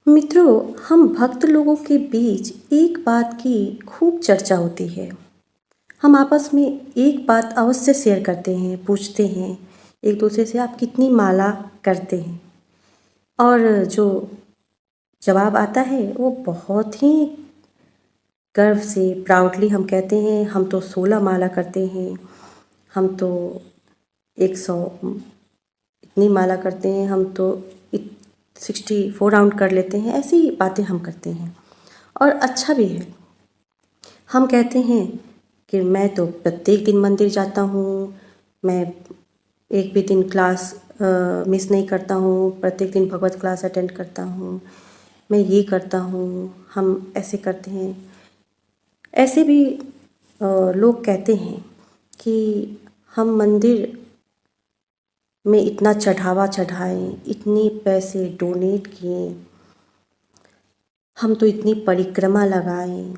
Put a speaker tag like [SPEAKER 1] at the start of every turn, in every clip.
[SPEAKER 1] मित्रों, हम भक्त लोगों के बीच एक बात की खूब चर्चा होती है। हम आपस में एक बात अवश्य शेयर करते हैं, पूछते हैं एक दूसरे से, आप कितनी माला करते हैं? और जो जवाब आता है वो बहुत ही गर्व से, प्राउडली हम कहते हैं, हम तो 16 माला करते हैं, हम तो 100 इतनी माला करते हैं, हम तो 64 राउंड कर लेते हैं। ऐसी बातें हम करते हैं और अच्छा भी है। हम कहते हैं कि मैं तो प्रत्येक दिन मंदिर जाता हूँ, मैं एक भी दिन क्लास मिस नहीं करता हूँ, प्रत्येक दिन भगवत क्लास अटेंड करता हूँ, मैं ये करता हूँ। हम ऐसे करते हैं। ऐसे भी लोग कहते हैं कि हम मंदिर में इतना चढ़ावा चढ़ाएं, इतने पैसे डोनेट किए, हम तो इतनी परिक्रमा लगाएं।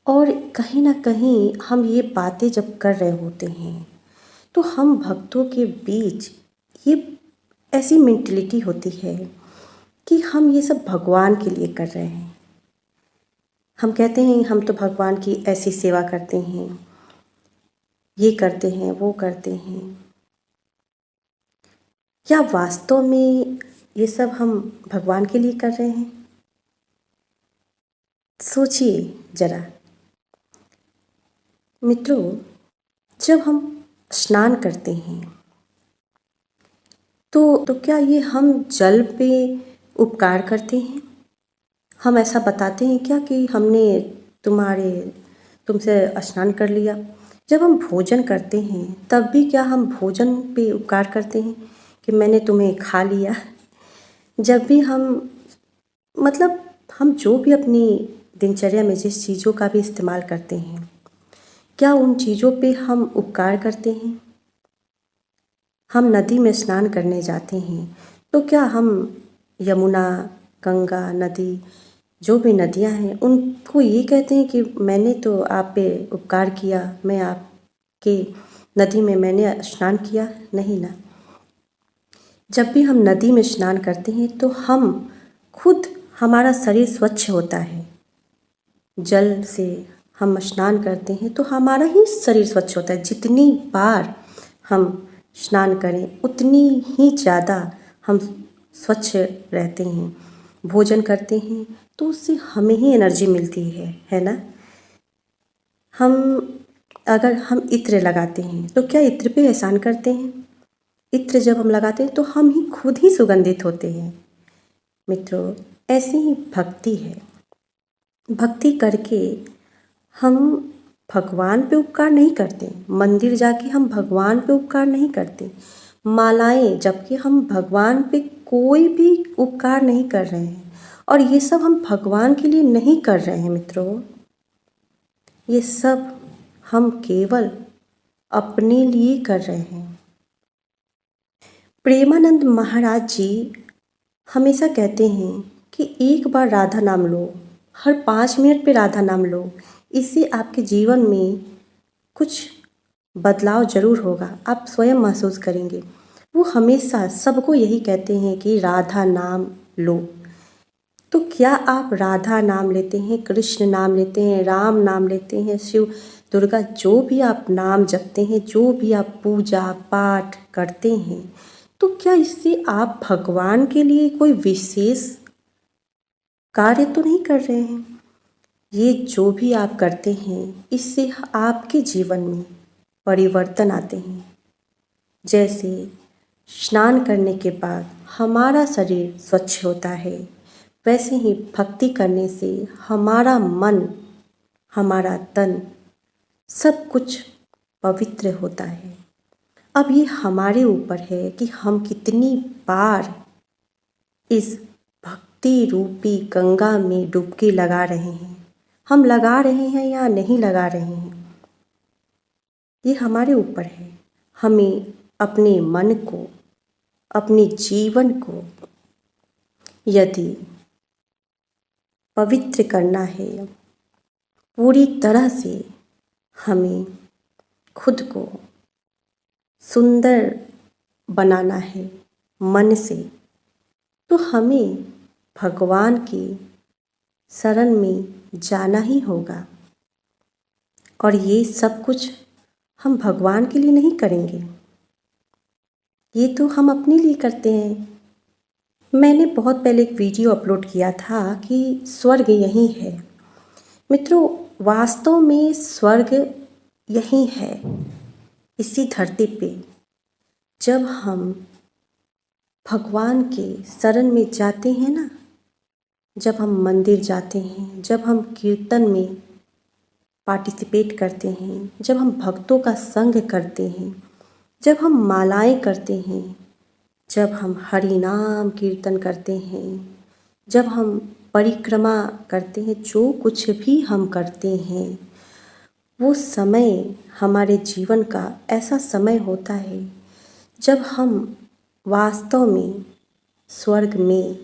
[SPEAKER 1] और कहीं ना कहीं हम ये बातें जब कर रहे होते हैं तो हम भक्तों के बीच ये ऐसी मेंटलिटी होती है कि हम ये सब भगवान के लिए कर रहे हैं। हम कहते हैं हम तो भगवान की ऐसी सेवा करते हैं, ये करते हैं, वो करते हैं। क्या वास्तव में ये सब हम भगवान के लिए कर रहे हैं? सोचिए जरा। मित्रों, जब हम स्नान करते हैं तो क्या ये हम जल पे उपकार करते हैं? हम ऐसा बताते हैं क्या कि हमने तुमसे स्नान कर लिया? जब हम भोजन करते हैं तब भी क्या हम भोजन पे उपकार करते हैं कि मैंने तुम्हें खा लिया? जब भी हम मतलब हम जो भी अपनी दिनचर्या में जिस चीज़ों का भी इस्तेमाल करते हैं, क्या उन चीज़ों पे हम उपकार करते हैं? हम नदी में स्नान करने जाते हैं तो क्या हम यमुना, गंगा नदी, जो भी नदियां हैं, उनको ये कहते हैं कि मैंने तो आप पे उपकार किया, मैं आपके नदी में मैंने स्नान किया? नहीं ना। जब भी हम नदी में स्नान करते हैं तो हम खुद, हमारा शरीर स्वच्छ होता है। जल से हम स्नान करते हैं तो हमारा ही शरीर स्वच्छ होता है। जितनी बार हम स्नान करें उतनी ही ज़्यादा हम स्वच्छ रहते हैं। भोजन करते हैं तो उससे हमें ही एनर्जी मिलती है ना। अगर हम इत्र लगाते हैं तो क्या इत्र पे एहसान करते हैं? इत्र जब हम लगाते हैं तो हम ही खुद ही सुगंधित होते हैं। मित्रों, ऐसी ही भक्ति है। भक्ति करके हम भगवान पे उपकार नहीं करते, मंदिर जाके हम भगवान पे उपकार नहीं करते, मालाएं जबकि हम भगवान पे कोई भी उपकार नहीं कर रहे हैं। और ये सब हम भगवान के लिए नहीं कर रहे हैं मित्रों, ये सब हम केवल अपने लिए कर रहे हैं। प्रेमानंद महाराज जी हमेशा कहते हैं कि एक बार राधा नाम लो, हर 5 मिनट पे राधा नाम लो, इससे आपके जीवन में कुछ बदलाव ज़रूर होगा, आप स्वयं महसूस करेंगे। वो हमेशा सबको यही कहते हैं कि राधा नाम लो। तो क्या आप राधा नाम लेते हैं, कृष्ण नाम लेते हैं, राम नाम लेते हैं, शिव, दुर्गा, जो भी आप नाम जपते हैं, जो भी आप पूजा पाठ करते हैं, तो क्या इससे आप भगवान के लिए कोई विशेष कार्य तो नहीं कर रहे हैं? ये जो भी आप करते हैं इससे आपके जीवन में परिवर्तन आते हैं। जैसे स्नान करने के बाद हमारा शरीर स्वच्छ होता है, वैसे ही भक्ति करने से हमारा मन, हमारा तन, सब कुछ पवित्र होता है। अब ये हमारे ऊपर है कि हम कितनी बार इस भक्ति रूपी गंगा में डुबकी लगा रहे हैं। हम लगा रहे हैं या नहीं लगा रहे हैं, ये हमारे ऊपर है। हमें अपने मन को, अपने जीवन को यदि पवित्र करना है, पूरी तरह से हमें खुद को सुंदर बनाना है मन से, तो हमें भगवान की शरण में जाना ही होगा। और ये सब कुछ हम भगवान के लिए नहीं करेंगे, ये तो हम अपने लिए करते हैं। मैंने बहुत पहले एक वीडियो अपलोड किया था कि स्वर्ग यहीं है। मित्रों, वास्तव में स्वर्ग यहीं है, इसी धरती पे। जब हम भगवान के शरण में जाते हैं ना, जब हम मंदिर जाते हैं, जब हम कीर्तन में पार्टिसिपेट करते हैं, जब हम भक्तों का संग करते हैं, जब हम मालाएं करते हैं, जब हम हरि नाम कीर्तन करते हैं, जब हम परिक्रमा करते हैं, जो कुछ भी हम करते हैं, वो समय हमारे जीवन का ऐसा समय होता है जब हम वास्तव में स्वर्ग में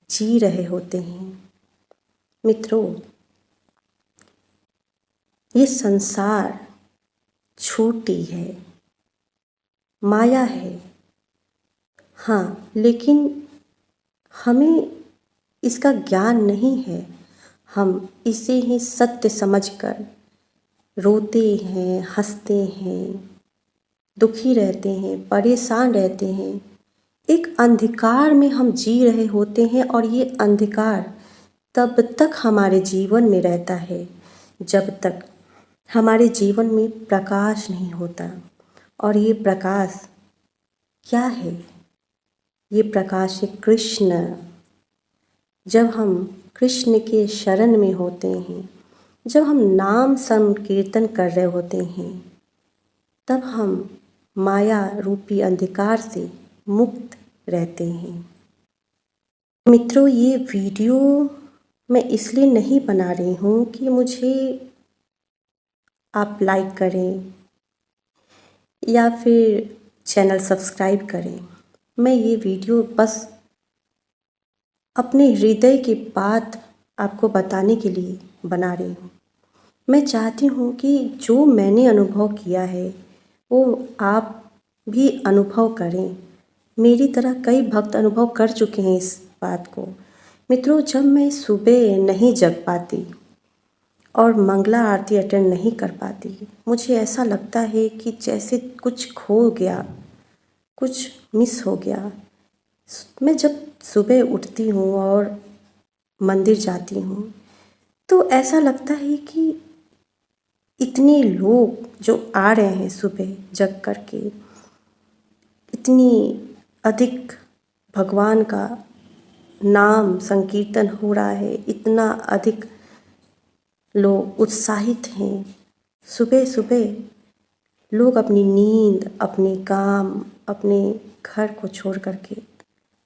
[SPEAKER 1] जी रहे होते हैं। मित्रों, ये संसार छोटी है, माया है, हाँ, लेकिन हमें इसका ज्ञान नहीं है। हम इसे ही सत्य समझकर रोते हैं, हंसते हैं, दुखी रहते हैं, परेशान रहते हैं। एक अंधकार में हम जी रहे होते हैं और ये अंधकार तब तक हमारे जीवन में रहता है जब तक हमारे जीवन में प्रकाश नहीं होता। और ये प्रकाश क्या है? ये प्रकाश है कृष्ण। जब हम कृष्ण के शरण में होते हैं, जब हम नाम संकीर्तन कर रहे होते हैं, तब हम माया रूपी अंधकार से मुक्त रहते हैं। मित्रों, ये वीडियो मैं इसलिए नहीं बना रही हूँ कि मुझे आप लाइक करें या फिर चैनल सब्सक्राइब करें। मैं ये वीडियो बस अपने हृदय की बात आपको बताने के लिए बना रही हूँ। मैं चाहती हूँ कि जो मैंने अनुभव किया है वो आप भी अनुभव करें। मेरी तरह कई भक्त अनुभव कर चुके हैं इस बात को। मित्रों, जब मैं सुबह नहीं जग पाती और मंगला आरती अटेंड नहीं कर पाती, मुझे ऐसा लगता है कि जैसे कुछ खो गया, कुछ मिस हो गया। मैं जब सुबह उठती हूँ और मंदिर जाती हूँ तो ऐसा लगता है कि इतने लोग जो आ रहे हैं सुबह जग करके, इतनी अधिक भगवान का नाम संकीर्तन हो रहा है, इतना अधिक लोग उत्साहित हैं। सुबह सुबह लोग अपनी नींद, अपने काम, अपने घर को छोड़ करके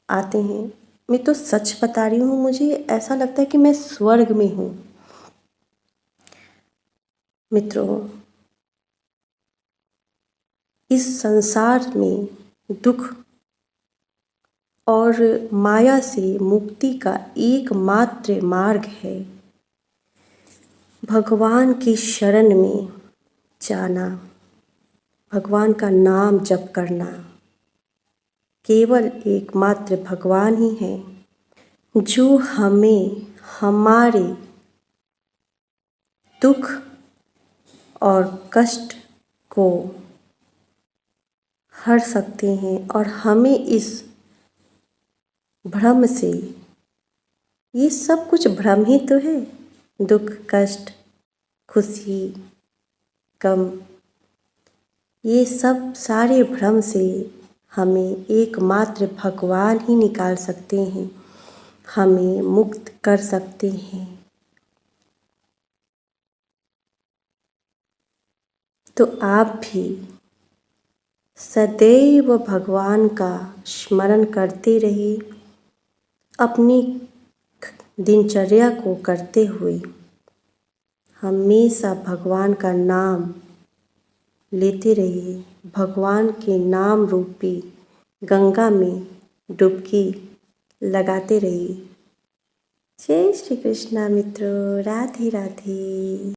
[SPEAKER 1] आते हैं। मैं तो सच बता रही हूँ, मुझे ऐसा लगता है कि मैं स्वर्ग में हूँ। मित्रों, इस संसार में दुख और माया से मुक्ति का एकमात्र मार्ग है भगवान की शरण में जाना, भगवान का नाम जप करना। केवल एकमात्र भगवान ही हैं जो हमें हमारे दुख और कष्ट को हर सकते हैं और हमें इस भ्रम से, ये सब कुछ भ्रम ही तो है, दुख, कष्ट, खुशी, गम, ये सब सारे भ्रम से हमें एकमात्र भगवान ही निकाल सकते हैं, हमें मुक्त कर सकते हैं। तो आप भी सदैव भगवान का स्मरण करते रहिए, अपनी दिनचर्या को करते हुए हमेशा भगवान का नाम लेते रहिए। भगवान के नाम रूपी गंगा में डुबकी लगाते रहिए। जय श्री कृष्णा मित्रों, राधे राधे।